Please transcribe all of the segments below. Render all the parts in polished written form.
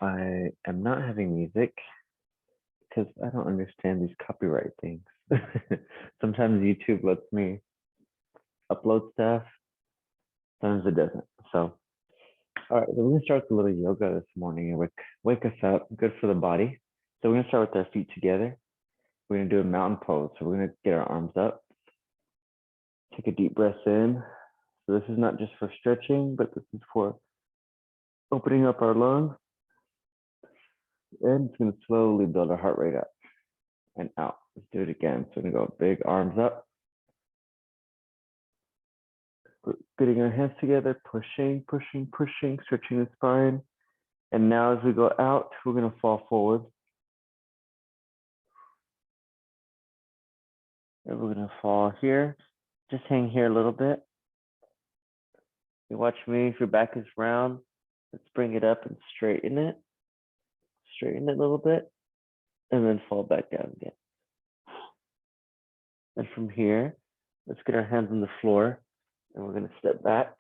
I am not having music because I don't understand these copyright things. Sometimes YouTube lets me upload stuff, sometimes it doesn't. So, all right, so we're gonna start with a little yoga this morning and wake us up, good for the body. So we're gonna start with our feet together. We're gonna do a mountain pose. So we're gonna get our arms up, take a deep breath in. So this is not just for stretching, but this is for opening up our lungs, and it's gonna slowly build our heart rate up and out. Let's do it again. So we're gonna go big arms up. Getting our hands together, pushing, pushing, pushing, stretching the spine. And now as we go out, we're gonna fall forward. And we're gonna fall here. Just hang here a little bit. You watch me, if your back is round, let's bring it up and straighten it. Straighten it a little bit, and then fall back down again. And from here, let's get our hands on the floor, and we're gonna step back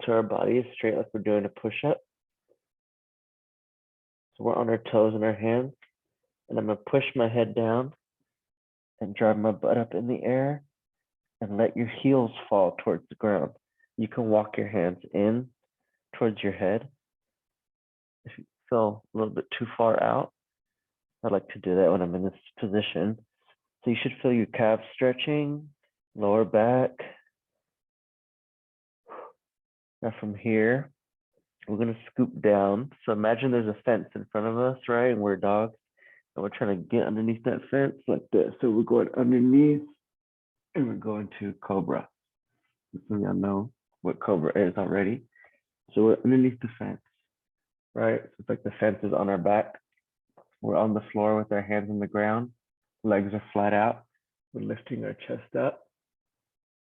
so our body is straight like we're doing a push-up. So we're on our toes and our hands, and I'm gonna push my head down and drive my butt up in the air and let your heels fall towards the ground. You can walk your hands in towards your head. If you feel a little bit too far out, I like to do that when I'm in this position. So you should feel your calves stretching, lower back. Now from here, we're gonna scoop down. So imagine there's a fence in front of us, right? And we're dogs, and we're trying to get underneath that fence like this. So we're going underneath, and we're going to Cobra. So y'all know what Cobra is already. So we're underneath the fence, right? So it's like the fence is on our back. We're on the floor with our hands on the ground. Legs are flat out. We're lifting our chest up.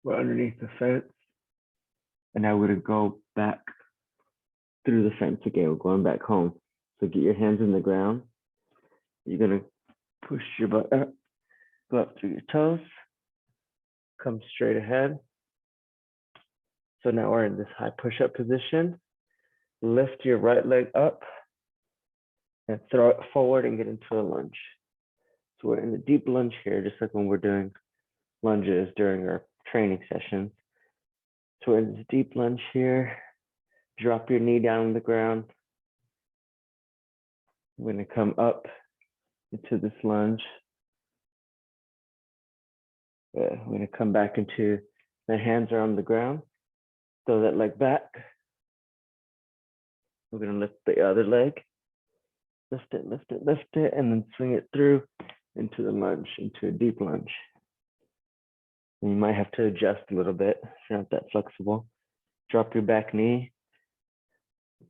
We're underneath the fence. And now we're gonna go back through the fence again. We're going back home. So get your hands in the ground. You're gonna push your butt up, go up through your toes, come straight ahead. So now we're in this high push-up position. Lift your right leg up and throw it forward and get into a lunge. So we're in a deep lunge here, just like when we're doing lunges during our training sessions. So we're in this deep lunge here. Drop your knee down on the ground. We're gonna come up into this lunge. We're gonna come back into the hands are on the ground. Throw that leg back. We're gonna lift the other leg. Lift it, lift it, lift it, and then swing it through into the lunge, into a deep lunge. And you might have to adjust a little bit if you're not that flexible. Drop your back knee,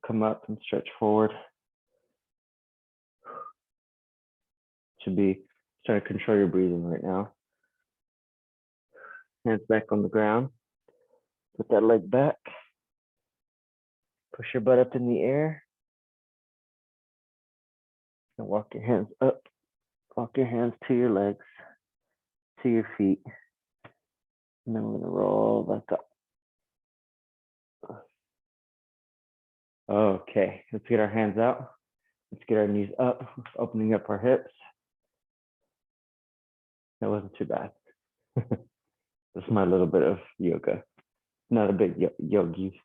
come up and stretch forward. Should be trying to control your breathing right now. Hands back on the ground. Put that leg back. Push your butt up in the air. And walk your hands up. Walk your hands to your legs, to your feet. And then we're gonna roll back up. Okay, let's get our hands out. Let's get our knees up, opening up our hips. That wasn't too bad. This is my little bit of yoga. Not a big yogi,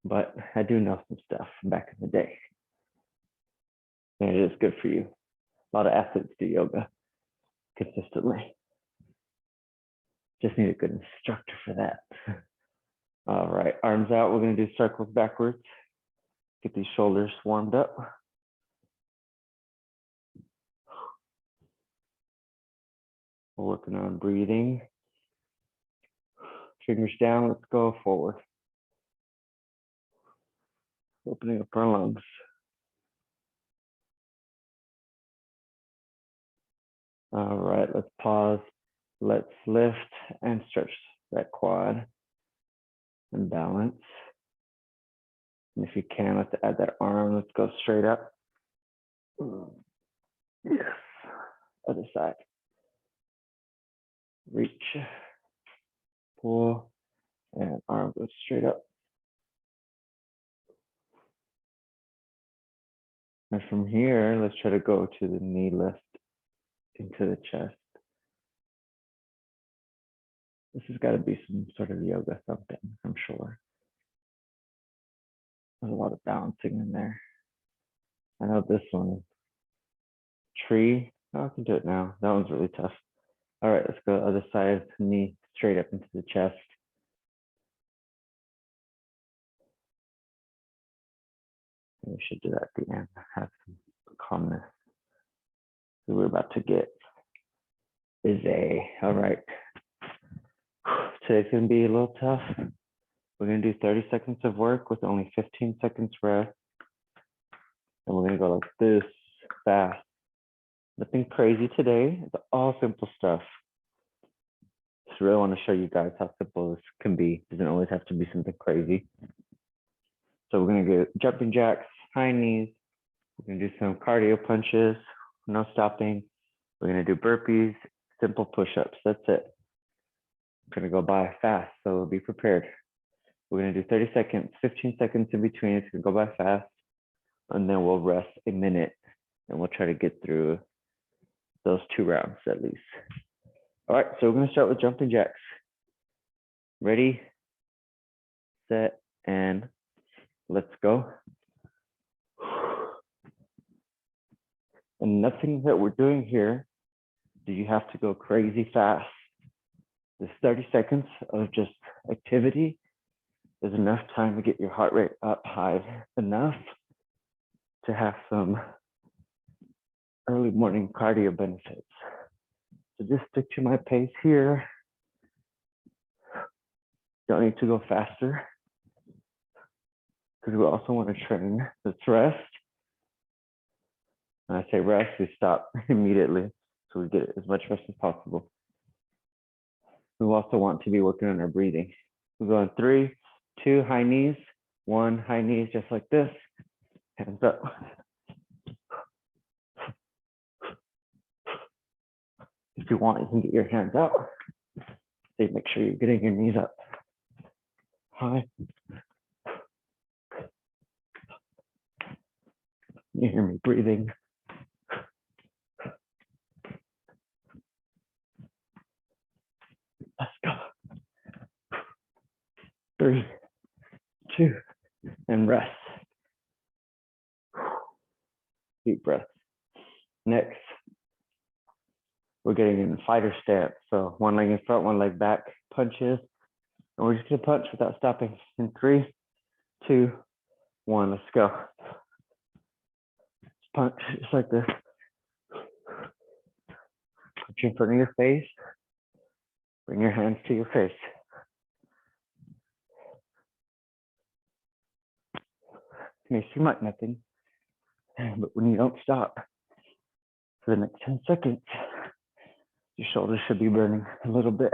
but I do know some stuff from back in the day. And it is good for you. A lot of athletes do yoga consistently. Just need a good instructor for that. All right, arms out. We're gonna do circles backwards. Get these shoulders warmed up. We're working on breathing. Fingers down, let's go forward. Opening up our lungs. All right, let's pause. Let's lift and stretch that quad and balance. And if you can, let's add that arm. Let's go straight up. Yes. Other side. Reach, pull, and arm goes straight up. And from here, let's try to go to the knee lift into the chest. This has got to be some sort of yoga something, I'm sure. There's a lot of balancing in there. I know this one, tree. Oh, I can do it now. That one's really tough. All right, let's go other side, knee straight up into the chest. We should do that at the end, have some calmness. So we're about to get busy. All right. Today's gonna be a little tough. We're gonna do 30 seconds of work with only 15 seconds rest. And we're gonna go like this, fast. Nothing crazy today. It's all simple stuff. Just really want to show you guys how simple this can be. It doesn't always have to be something crazy. So we're gonna get jumping jacks, high knees. We're gonna do some cardio punches, no stopping. We're gonna do burpees, simple push-ups. That's it. We're gonna go by fast, so be prepared. We're gonna do 30 seconds, 15 seconds in between. It's gonna go by fast, and then we'll rest a minute, and we'll try to get through those 2 rounds at least. All right, so we're gonna start with jumping jacks. Ready, set, and let's go. And nothing that we're doing here, do you have to go crazy fast. This 30 seconds of just activity is enough time to get your heart rate up high enough to have some early morning cardio benefits. So just stick to my pace here. Don't need to go faster because we also want to train this rest. When I say rest, we stop immediately so we get as much rest as possible. We also want to be working on our breathing. We're going 3, 2, high knees, 1, high knees, just like this. Hands up. If you want, you can get your hands out. So make sure you're getting your knees up high. You hear me breathing. Let's go. 3, 2, and rest. Deep breath. Next, we're getting in fighter stance. So 1 leg in front, 1 leg back, punches. And we're just gonna punch without stopping. In 3, 2, 1, let's go. Punch just like this. Punch in front of your face. Bring your hands to your face. It may seem like nothing, but when you don't stop for the next 10 seconds, your shoulders should be burning a little bit.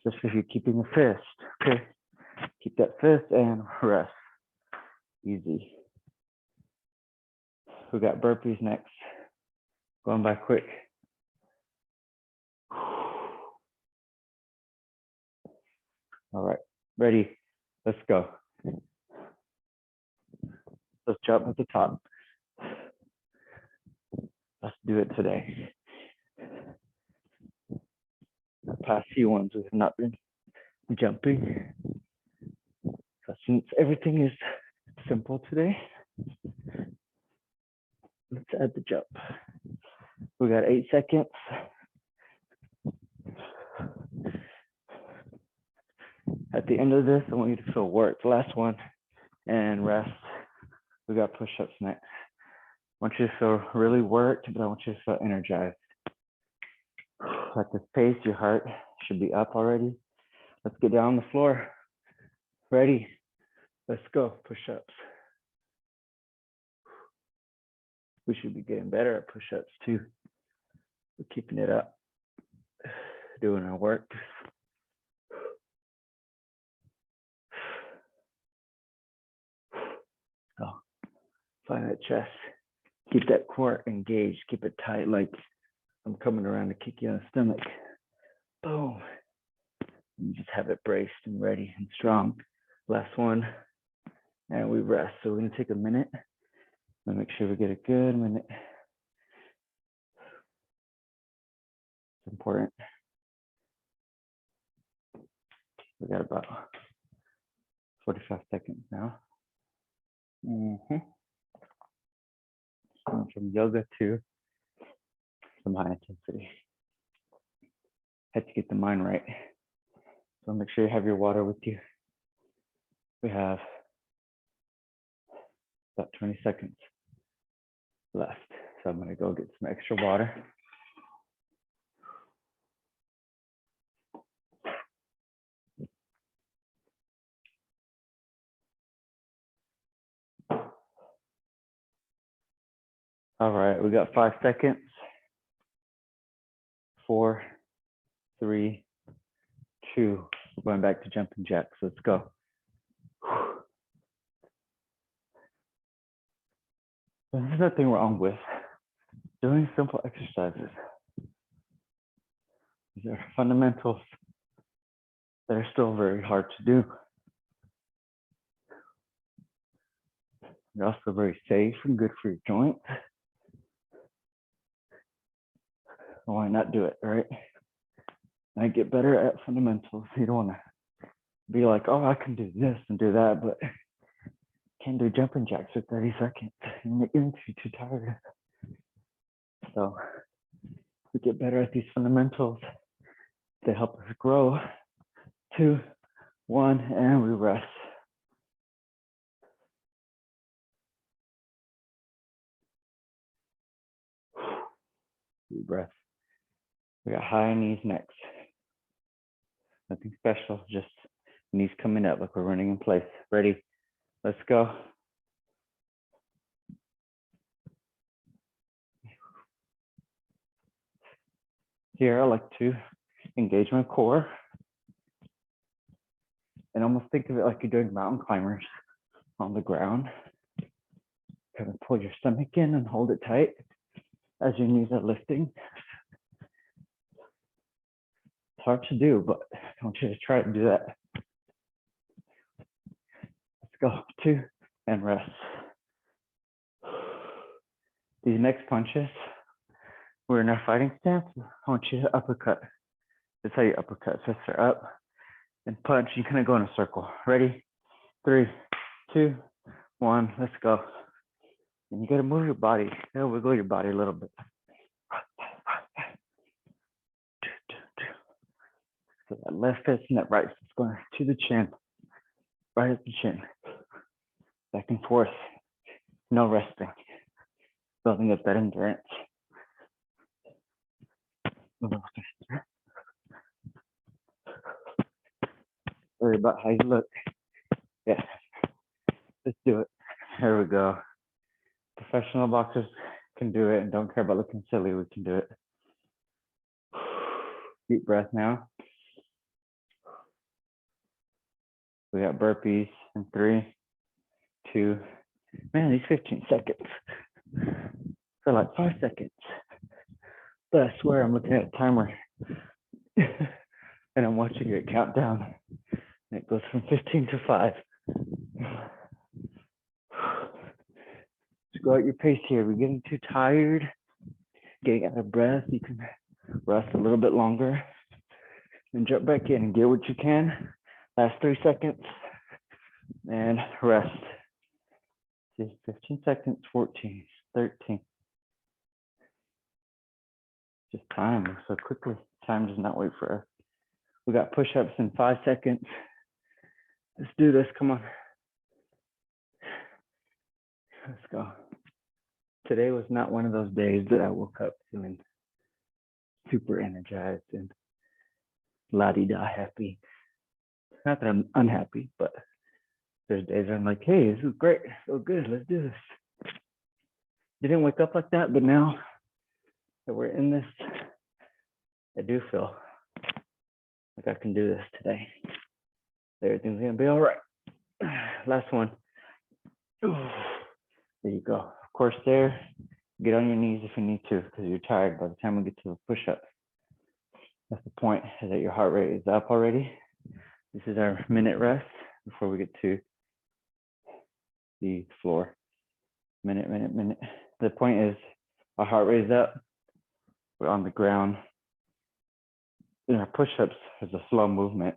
Especially if you're keeping a fist. Okay, keep that fist and rest. Easy. We got burpees next. Going by quick. All right, ready? Let's go. Let's jump at the top. Let's do it today. The past few ones we have not been jumping. So since everything is simple today, let's add the jump. We got 8 seconds. At the end of this, I want you to feel work. Last one, and rest. We got push-ups next. I want you to feel really worked, but I want you to feel energized. At this pace, your heart should be up already. Let's get down on the floor. Ready? Let's go. Push-ups. We should be getting better at push-ups too. We're keeping it up, doing our work. So find that chest. Keep that core engaged. Keep it tight, like I'm coming around to kick you in the stomach. Boom. And just have it braced and ready and strong. Last one. and we rest. So we're gonna take a minute and make sure we get a good minute. It's important. We got about 45 seconds now. Going from yoga to some high intensity. Had to get the mind right. So make sure you have your water with you. We have about 20 seconds left. So I'm gonna go get some extra water. All right, we got 5 seconds. 4, 3, 2. We're going back to jumping jacks. Let's go. There's nothing wrong with doing simple exercises. These are fundamentals that are still very hard to do. They're also very safe and good for your joints. Why not do it, right? I get better at fundamentals. You don't want to be like, oh, I can do this and do that, but can't do jumping jacks for 30 seconds. You're getting too tired. So we get better at these fundamentals. They help us grow. 2, 1, and we rest. Deep breath. We got high knees next. Nothing special, just knees coming up like we're running in place. Ready? Let's go. Here, I like to engage my core and almost think of it like you're doing mountain climbers on the ground. Kind of pull your stomach in and hold it tight as your knees are lifting. It's hard to do, but I want you to try to do that. Let's go. 2, and rest. These next punches, we're in our fighting stance. I want you to uppercut. That's how you uppercut. Fists are up and punch. You kind of go in a circle. Ready? 3, 2, 1. Let's go. And you got to move your body. You got to wiggle your body a little bit. So that left fist and that right fist going to the chin, right at the chin, back and forth, no resting, building up that endurance. A little faster. Worry about how you look. Yeah, let's do it. There we go. Professional boxers can do it and don't care about looking silly. We can do it. Deep breath now. We got burpees in 3, 2. Man, these 15 seconds feel like 5 seconds. But I swear I'm looking at a timer and I'm watching it count down. And it goes from 15 to 5. Just go at your pace here. We're getting too tired, getting out of breath. You can rest a little bit longer and jump back in and get what you can. Last 3 seconds and rest. 15 seconds, 14, 13. Just time moves so quickly. Time does not wait for us. We got push-ups in 5 seconds. Let's do this. Come on. Let's go. Today was not one of those days that I woke up feeling super energized and la-di-da happy. Not that I'm unhappy, but there's days I'm like, hey, this is great. So good. Let's do this. Didn't wake up like that, but now that we're in this, I do feel like I can do this today. Everything's gonna be all right. Last one. There you go. Of course, there, get on your knees if you need to, because you're tired by the time we get to the push-ups. That's the point, is that your heart rate is up already. This is our minute rest before we get to the floor. Minute. The point is our heart rate is up. We're on the ground. In our push-ups, there's a slow movement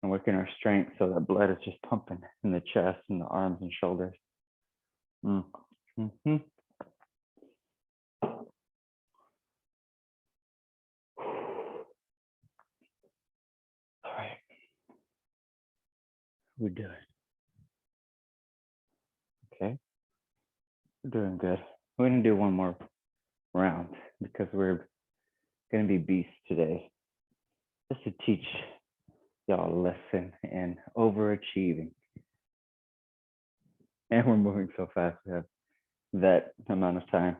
and working our strength so that blood is just pumping in the chest and the arms and shoulders. Mm-hmm. All right. We're doing. Okay. We're doing good. We're going to do one more round because we're going to be beasts today. Just to teach y'all a lesson in overachieving. And we're moving so fast, we have that amount of time.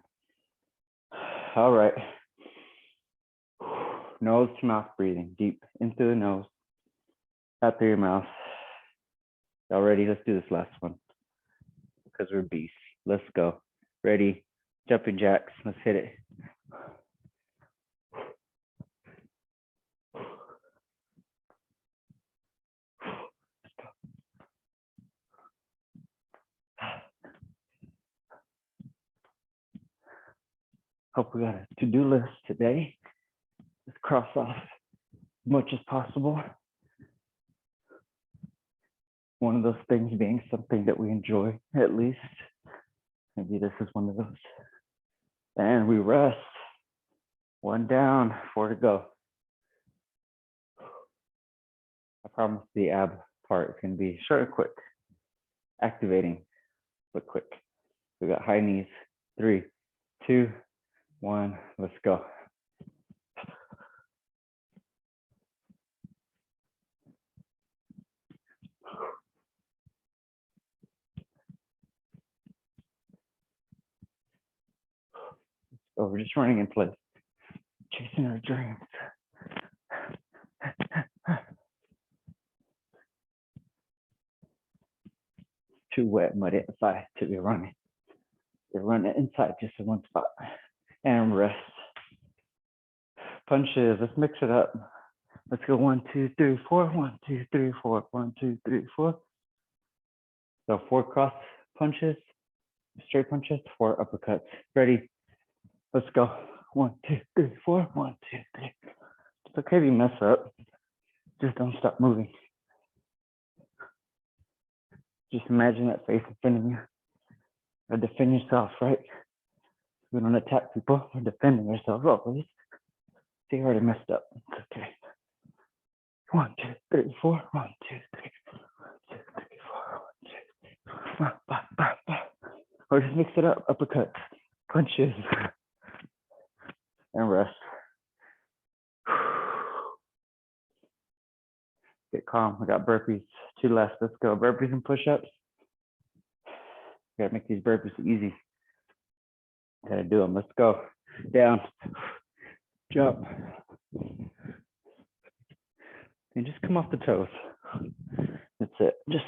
All right. Nose to mouth breathing, deep in through the nose, out through your mouth. Y'all ready? Let's do this last one because we're beasts. Let's go. Ready? Jumping jacks. Let's hit it. Hope we got a to-do list today. Let's cross off as much as possible. One of those things being something that we enjoy, at least. Maybe this is one of those. And we rest. 1 down, 4 to go. I promise the ab part can be short and quick. Activating, but quick. We got high knees. 3, 2, 1, let's go. So we're just running in place, chasing our dreams. Too wet, muddy outside to be running. We're running inside just in one spot. And rest. Punches, let's mix it up. Let's go 1, 2, 3, 4. 1, 2, 3, 4. 1, 2, 3, 4. So 4 cross punches, straight punches, 4 uppercuts. Ready? Let's go. 1, 2, 3, 4. 1, 2, 3. It's okay if you mess up. Just don't stop moving. Just imagine that face in front of you. Or defend yourself, right? We don't attack people. We're defending ourselves. Oh, please. See, I already messed up. It's okay. 1, 2, 3, 4. 1, 2, 3. 1, 2, 3, 4. 1, 2, 3. Bah, bah, bah. Or just mix it up. Uppercuts, punches, and rest. Get calm. We got burpees. 2 left. Let's go. Burpees and push-ups. Gotta make these burpees easy. Gotta do them. Let's go. Down. Jump. And just come off the toes. That's it. Just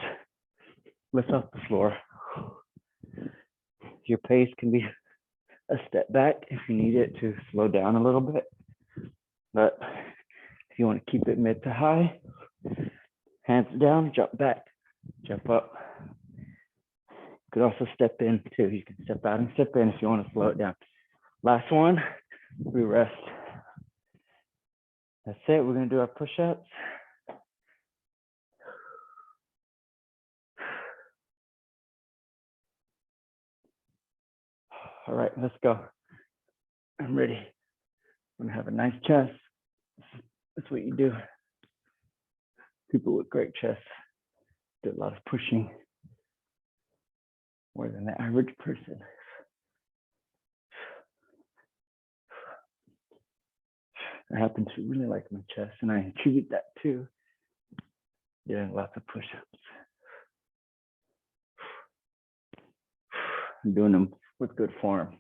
lift off the floor. Your pace can be a step back if you need it to slow down a little bit. But if you want to keep it mid to high, hands down, jump back, jump up. You could also step in too. You can step out and step in if you want to slow it down. Last one, we rest. That's it. We're going to do our push-ups. All right, let's go. I'm ready. I'm going to have a nice chest. That's what you do. People with great chests do a lot of pushing, more than the average person. I happen to really like my chest, and I attribute that to doing lots of push-ups. I'm doing them with good form,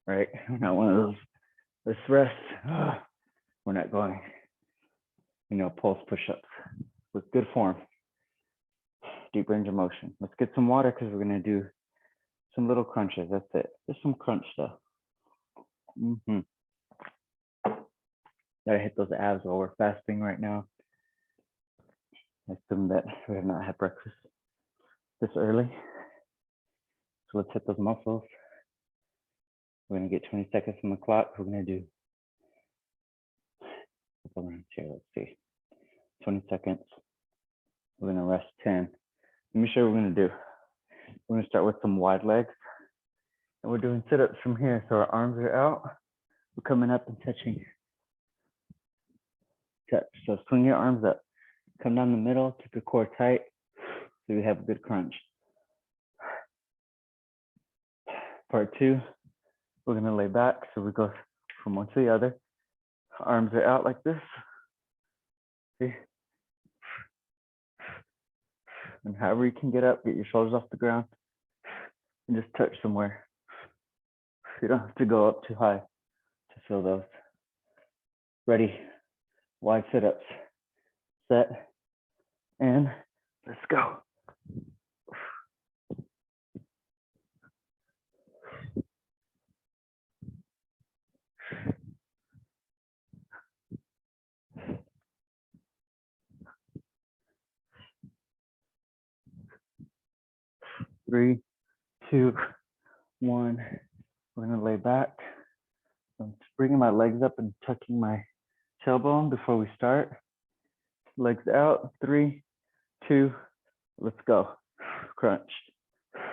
right? We're not one of those, let's rest. We're not going, pulse push-ups with good form. Deep range of motion. Let's get some water because we're going to do some little crunches. That's it. Just some crunch stuff. Gotta hit those abs while we're fasting right now. I assume that we have not had breakfast this early. So let's hit those muscles. We're gonna get 20 seconds on the clock. We're gonna do a couple rounds here. Let's see, 20 seconds. We're gonna rest 10. Let me show you what we're gonna do. We're gonna start with some wide legs, and we're doing sit-ups from here. So our arms are out. We're coming up and touching. Touch. So swing your arms up. Come down the middle. Keep your core tight, so you have a good crunch. Part 2. We're gonna lay back. So we go from one to the other. Arms are out like this. See? And however you can get up, get your shoulders off the ground, and just touch somewhere. You don't have to go up too high to feel those. Ready? Wide sit-ups. Set. And let's go. Three, two, one. We're gonna lay back. I'm just bringing my legs up and tucking my tailbone before we start. Legs out. 3, 2, let's go. Crunch. It's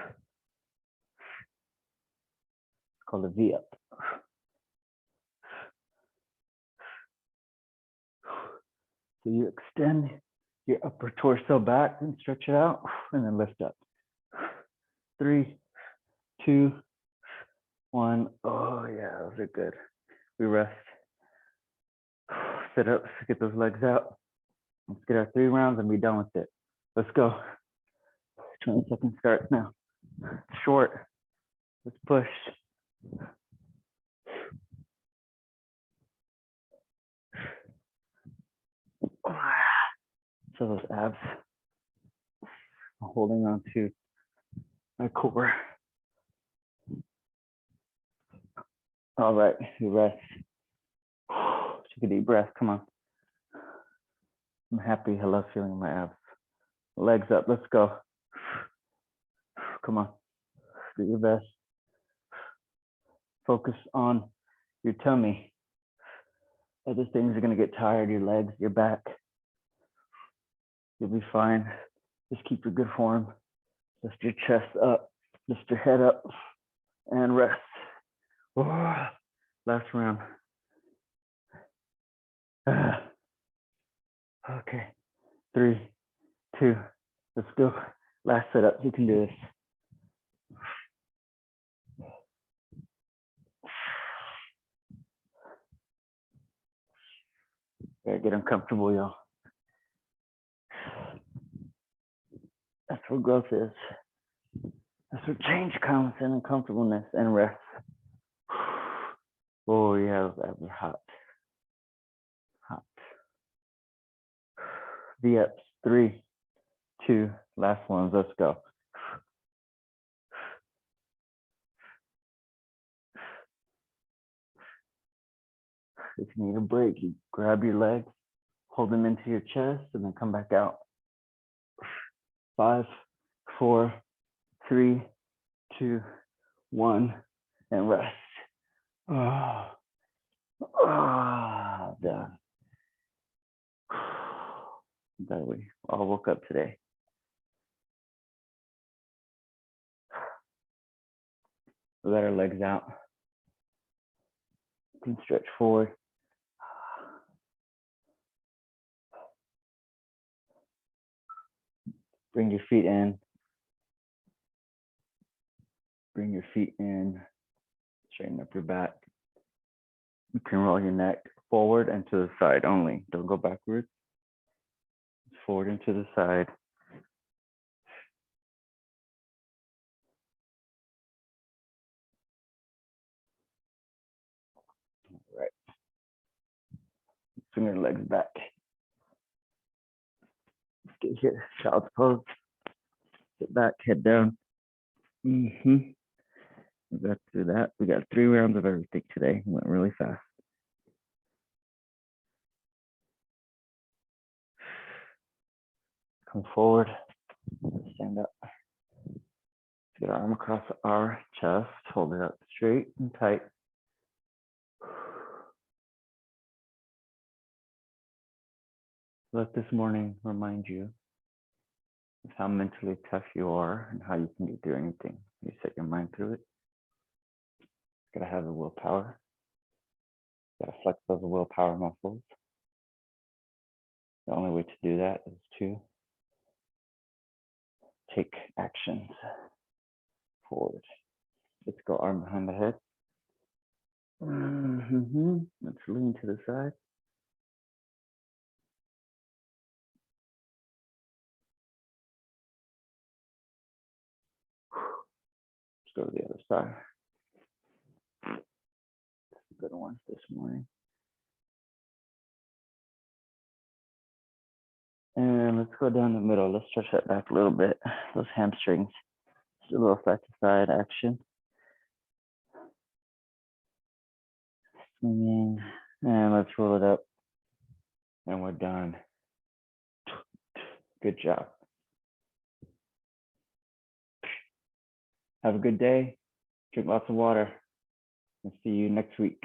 called a V up. So you extend your upper torso back and stretch it out, and then lift up. 3, 2, 1. Oh yeah, those are good. We rest. Sit up, get those legs out. Let's get our 3 rounds and be done with it. Let's go. 20 seconds starts now. Short. Let's push. So those abs. I'm holding on to my core. All right, you rest. Take a deep breath. Come on. I'm happy. I love feeling my abs. Legs up. Let's go. Come on. Do your best. Focus on your tummy. Other things are going to get tired. Your legs, your back. You'll be fine. Just keep your good form. Lift your chest up. Lift your head up. And rest. Last round. Okay. 3, 2, let's go. Last setup. You can do this. Gotta get uncomfortable, y'all. That's where growth is. That's where change comes, in uncomfortableness and rest. Oh yeah, that was hot. Hot. V-ups. 3, 2, last ones. Let's go. If you need a break, you grab your legs, hold them into your chest, and then come back out. 5, 4, 3, 2, 1, and rest. Done. That we all woke up today. We got our legs out. You can stretch forward. Bring your feet in. Bring your feet in. Straighten up your back. You can roll your neck forward and to the side only. Don't go backwards. Forward and to the side. All right. Swing your legs back. Let's get here. Child's pose. Sit back, head down. We got through that. We got 3 rounds of everything today. Went really fast. Come forward. Stand up. Let's Get our arm across our chest, hold it up straight and tight. Let this morning remind you of how mentally tough you are and how you can get through anything. You set your mind through it. You gotta have the willpower. You gotta flex those willpower muscles. The only way to do that is to take actions forward. Let's go arm behind the head. Let's lean to the side. Let's go to the other side. Good ones this morning. And let's go down the middle. Let's stretch that back a little bit. Those hamstrings. Just a little side to side action. Swinging. And let's roll it up. And we're done. Good job. Have a good day. Drink lots of water. And see you next week.